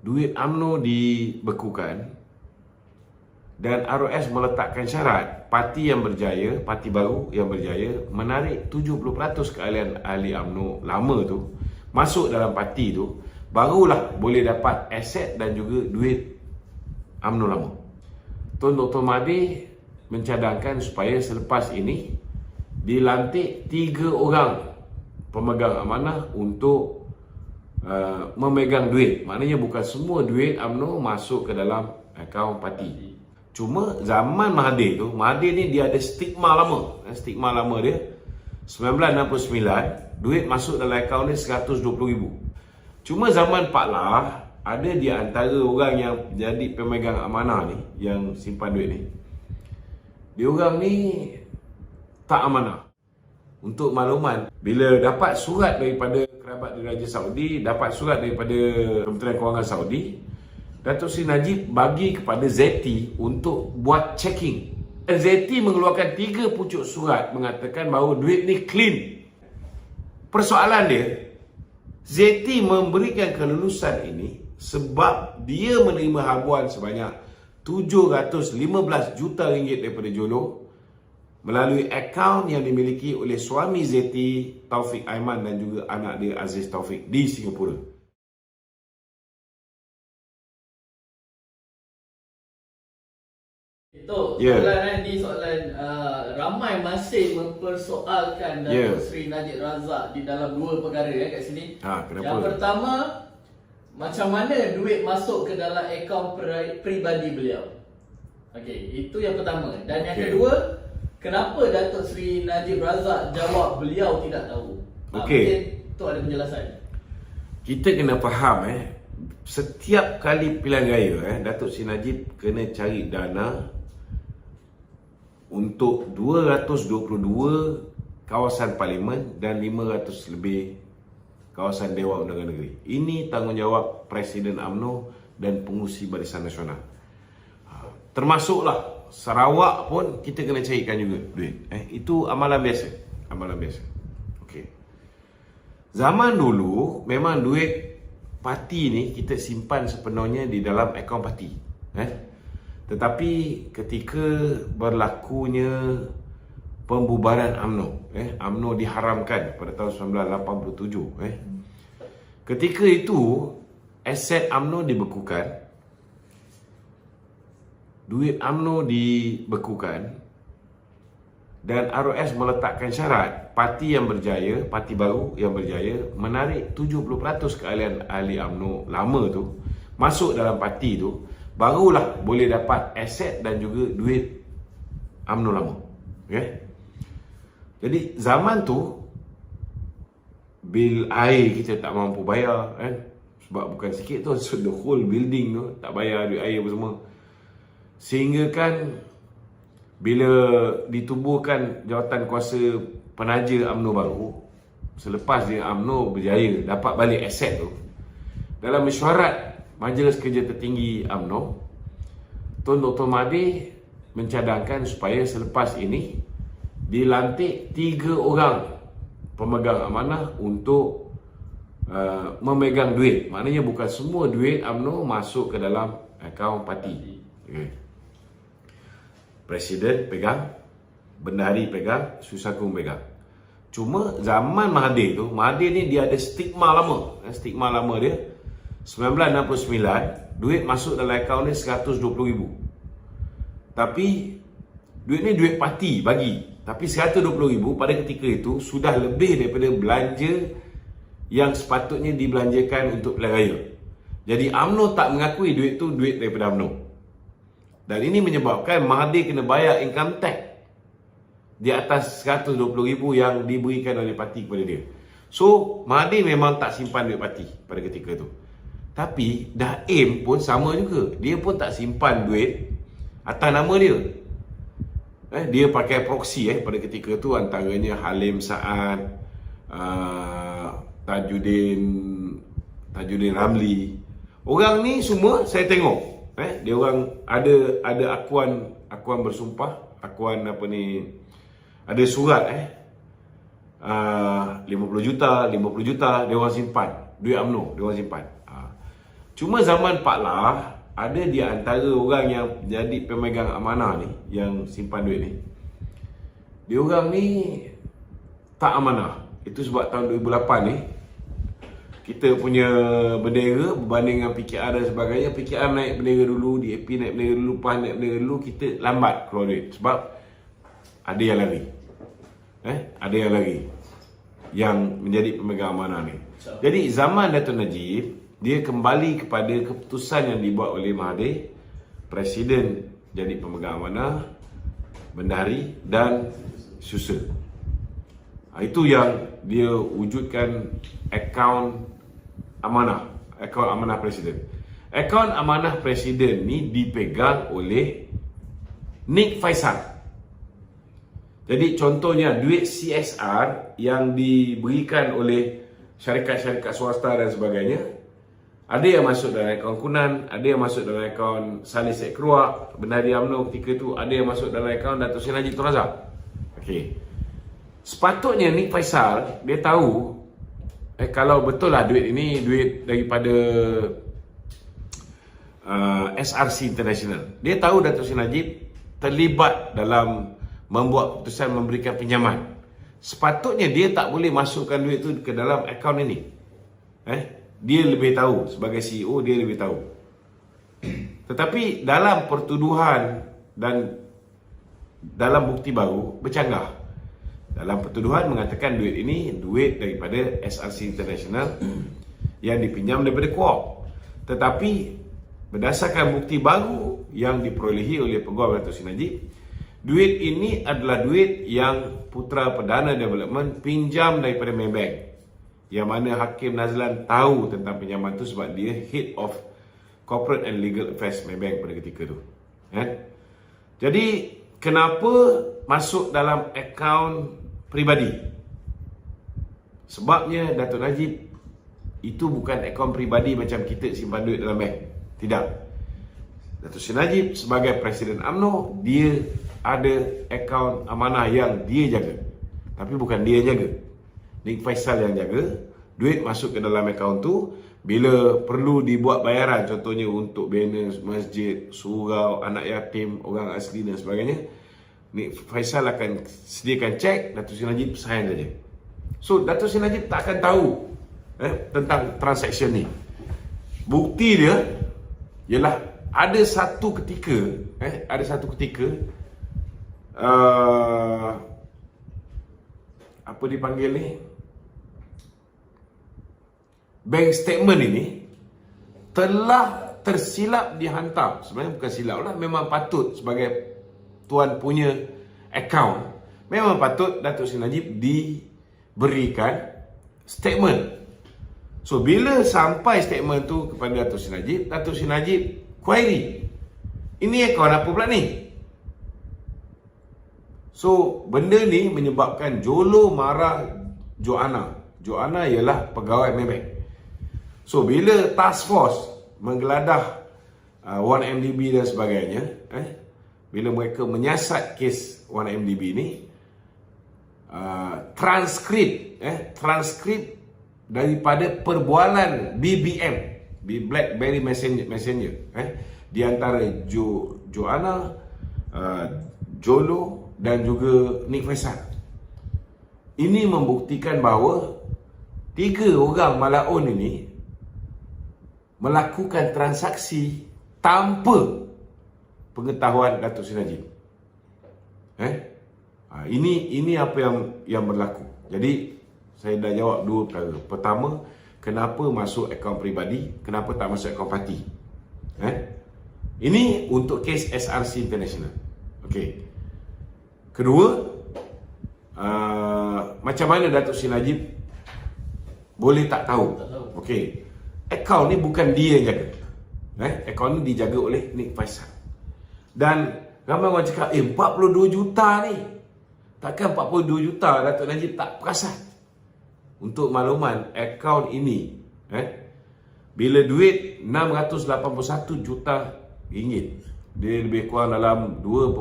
duit UMNO dibekukan dan ROS meletakkan syarat parti yang berjaya, parti baru yang berjaya menarik 70% keahlian ahli UMNO lama tu masuk dalam parti tu, barulah boleh dapat aset dan juga duit UMNO lama. Tun Dr. Mahathir mencadangkan supaya selepas ini dilantik 3 orang pemegang amanah untuk memegang duit. Maknanya bukan semua duit UMNO masuk ke dalam akaun parti. Cuma zaman Mahathir tu, Mahathir ni dia ada stigma lama. Stigma lama dia 1969 duit masuk dalam akaun dia 120,000. Cuma zaman Pak Lah, ada di antara orang yang jadi pemegang amanah ni, yang simpan duit ni, dia orang ni tak amanah. Untuk makluman, bila dapat surat daripada kerabat diraja Saudi, dapat surat daripada Kementerian Kewangan Saudi, Datuk Seri Najib bagi kepada ZT untuk buat checking. Dan ZT mengeluarkan 3 pucuk surat mengatakan bahawa duit ni clean. Persoalan dia, ZT memberikan kelulusan ini sebab dia menerima habuan sebanyak 715 juta ringgit daripada Jolo melalui akaun yang dimiliki oleh suami ZT, Taufik Aiman, dan juga anak dia Aziz Taufik di Singapura. Itu soalan ni, soalan ramai masih mempersoalkan Datuk Seri Najib Razak di dalam 2 perkara kat sini. Kenapa? Yang pertama, macam mana duit masuk ke dalam akaun peribadi beliau? Okey, itu yang pertama. Dan yang kedua, kenapa Datuk Seri Najib Razak jawab beliau tidak tahu? Mungkin tu ada penjelasan. Kita kena faham setiap kali pilihan raya Datuk Seri Najib kena cari dana untuk 222 kawasan parlimen dan 500 lebih kawasan Dewan Undangan Negeri. Ini tanggungjawab Presiden UMNO dan pengurusi Barisan Nasional. Termasuklah Sarawak pun kita kena carikan juga duit. Itu amalan biasa. Amalan biasa. Okey. Zaman dulu memang duit parti ni kita simpan sepenuhnya di dalam akaun parti. Tetapi ketika berlakunya pembubaran UMNO, UMNO diharamkan pada tahun 1987. Ketika itu aset UMNO dibekukan, duit UMNO dibekukan dan ROS meletakkan syarat parti yang berjaya, parti baru yang berjaya menarik 70% keahlian ahli UMNO lama tu masuk dalam parti tu, barulah boleh dapat aset dan juga duit UMNO lama. Jadi zaman tu bil air kita tak mampu bayar sebab bukan sikit tu, so the whole building tu tak bayar duit air apa semua. Sehingga kan bila ditubuhkan jawatan kuasa penaja UMNO baru, selepas dia UMNO berjaya dapat balik aset tu, dalam mesyuarat Majlis Kerja Tertinggi UMNO, Tun Dr. Mahathir mencadangkan supaya selepas ini dilantik 3 orang pemegang amanah untuk memegang duit. Maknanya bukan semua duit UMNO masuk ke dalam akaun parti. Presiden pegang, Bendahari pegang, Susakung pegang. Cuma zaman Mahathir tu, Mahathir ni dia ada stigma lama. Stigma lama dia 1969 duit masuk dalam akaun dia 120,000. Tapi duit ni duit parti bagi. Tapi 120,000 pada ketika itu sudah lebih daripada belanja yang sepatutnya dibelanjakan untuk pilihan raya. Jadi UMNO tak mengakui duit tu duit daripada UMNO. Dan ini menyebabkan Mahathir kena bayar income tax di atas 120,000 yang diberikan oleh parti kepada dia. So Mahathir memang tak simpan duit parti pada ketika itu. Tapi Daim pun sama juga. Dia pun tak simpan duit atas nama dia. Dia pakai proxy pada ketika itu, antaranya Halim Saad, Tajuddin Ramli. Orang ni semua saya tengok dia orang ada akuan bersumpah, akuan apa ni, ada surat 50 juta dia orang simpan duit UMNO, dia orang simpan. Cuma zaman Pak Lah, ada di antara orang yang jadi pemegang amanah ni, yang simpan duit ni, dia orang ni tak amanah. Itu sebab tahun 2008 ni, kita punya bendera berbanding dengan PKR dan sebagainya. PKR naik bendera dulu, DAP naik bendera dulu, PAN naik bendera dulu, kita lambat keluar duit sebab ada yang lari. Ada yang lari yang menjadi pemegang amanah ni. Jadi zaman Dato' Najib, dia kembali kepada keputusan yang dibuat oleh Mahathir, Presiden jadi pemegang amanah, Bendahari dan Susa. Itu yang dia wujudkan akaun amanah, akaun amanah Presiden. Akaun amanah Presiden ni dipegang oleh Nik Faisal. Jadi contohnya duit CSR yang diberikan oleh syarikat-syarikat swasta dan sebagainya, ada yang masuk dalam akaun Kunan, ada yang masuk dalam akaun Saleh Syed Keruak, Bendahari UMNO ketika tu, ada yang masuk dalam akaun Dato' Seri Najib Tun Razak. Okey. Sepatutnya Nik Faisal dia tahu kalau betul lah duit ini duit daripada SRC International. Dia tahu Dato' Seri Najib terlibat dalam membuat keputusan memberikan pinjaman. Sepatutnya dia tak boleh masukkan duit itu ke dalam akaun ini. Dia lebih tahu, sebagai CEO dia lebih tahu. Tetapi dalam pertuduhan dan dalam bukti baru bercanggah. Dalam pertuduhan mengatakan duit ini duit daripada SRC International yang dipinjam daripada Co-op. Tetapi berdasarkan bukti baru yang diperolehi oleh pegawai Dato' Seri Najib, duit ini adalah duit yang Putra Perdana Development pinjam daripada Maybank. Yang mana Hakim Nazlan tahu tentang pinjaman tu sebab dia Head of Corporate and Legal Affairs Maybank pada ketika tu. Jadi kenapa masuk dalam akaun peribadi? Sebabnya Dato' Najib itu bukan akaun peribadi macam kita simpan duit dalam bank. Tidak. Dato' Seri Najib sebagai Presiden UMNO, dia ada akaun amanah yang dia jaga. Tapi bukan dia jaga. Nik Faisal yang jaga. Duit masuk ke dalam akaun tu. Bila perlu dibuat bayaran, contohnya untuk banner masjid, surau, anak yatim, orang asli dan sebagainya, Nik Faisal akan sediakan cek, Dato' Seri Najib sign saja. So Dato' Seri Najib tak akan tahu tentang transaksi ni. Bukti dia ialah ada satu ketika apa dipanggil ni, bank statement ini telah tersilap dihantar. Sebenarnya bukan silap lah, memang patut sebagai tuan punya akaun, memang patut Dato' Seri Najib diberikan statement. So bila sampai statement tu kepada Dato' Seri Najib query, ini akaun apa pula ni? So benda ni menyebabkan Jolo marah Joanna. Joanna ialah pegawai Maybank. So bila task force menggeladah 1MDB dan sebagainya, bila mereka menyiasat kes 1MDB ni, transkrip daripada perbualan BBM, BlackBerry Messenger, di antara Joanna, Jolo dan juga Nik Faisal. Ini membuktikan bahawa 3 orang malaun ini melakukan transaksi tanpa pengetahuan Dato' Seri Najib. Ini apa yang berlaku. Jadi saya dah jawab 2 perkara. Pertama, kenapa masuk akaun peribadi, kenapa tak masuk akaun parti. Ini untuk kes SRC International. Okey. Kedua, macam mana Dato' Seri Najib boleh tak tahu? Okey. Akaun ni bukan dia yang jaga. Akaun ni dijaga oleh Nik Faisal. Dan ramai orang cakap, 42 juta ni. Takkan 42 juta Dato' Najib tak perasan? Untuk makluman, akaun ini, bila duit 681 juta ringgit, dia lebih kurang dalam 2,4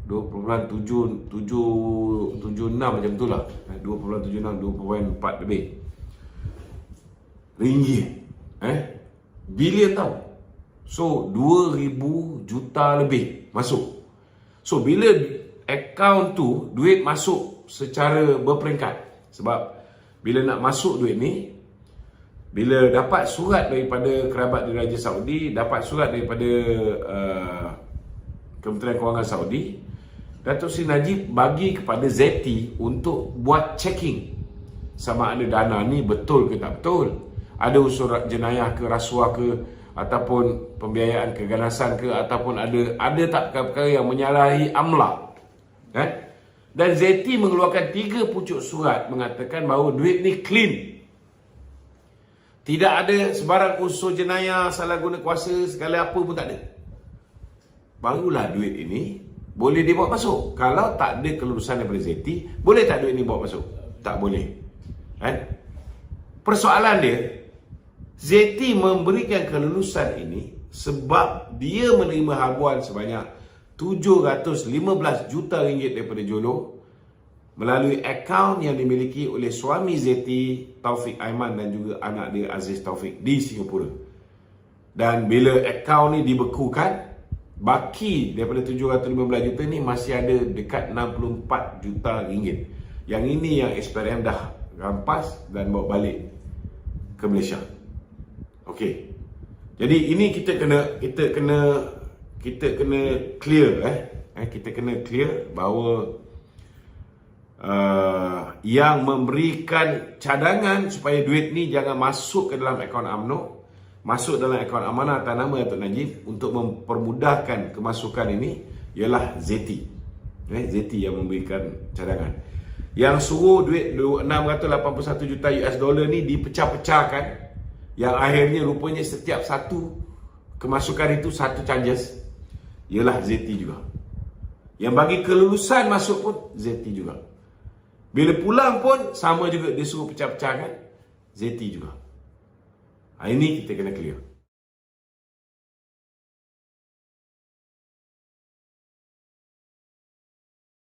2.776 macam tu lah. 2.76, 2.4 lebih ringgit. Bilion tau. So 2,000 juta lebih masuk. So bila akaun tu duit masuk secara berperingkat. Sebab bila nak masuk duit ni, bila dapat surat daripada kerabat diraja Saudi, dapat surat daripada Kementerian Kewangan Saudi, Datuk Seri Najib bagi kepada ZT untuk buat checking sama ada dana ni betul ke tak betul. Ada unsur jenayah ke, rasuah ke, ataupun pembiayaan keganasan ke, ataupun ada tak perkara-perkara yang menyalahi amla. Dan ZT mengeluarkan 3 pucuk surat mengatakan bahawa duit ni clean. Tidak ada sebarang unsur jenayah, salah guna kuasa, segala apa pun tak ada. Barulah duit ini boleh dibawa masuk. Kalau tak ada kelulusan daripada ZT, boleh tak duit ini bawa masuk? Tak boleh. Persoalan dia, ZT memberikan kelulusan ini sebab dia menerima habuan sebanyak 715 juta ringgit daripada Jolo melalui akaun yang dimiliki oleh suami ZT, Taufik Aiman, dan juga anak dia Aziz Taufik di Singapura. Dan bila akaun ni dibekukan, baki daripada 715 juta ni masih ada dekat 64 juta ringgit. Yang ini yang SPRM dah rampas dan bawa balik ke Malaysia. Okey. Jadi ini kita kena clear kita kena clear bahawa yang memberikan cadangan supaya duit ni jangan masuk ke dalam akaun UMNO, masuk dalam akaun amanah atas nama Datuk Najib untuk mempermudahkan kemasukan ini ialah ZT. ZT yang memberikan cadangan. Yang suruh duit 681 juta US dollar ni dipecah-pecahkan, yang akhirnya rupanya setiap satu kemasukan itu satu charges, ialah ZT juga. Yang bagi kelulusan masuk pun ZT juga. Bila pulang pun sama juga, dia suruh pecah-pecahkan ZT juga. Ini kita kena clear.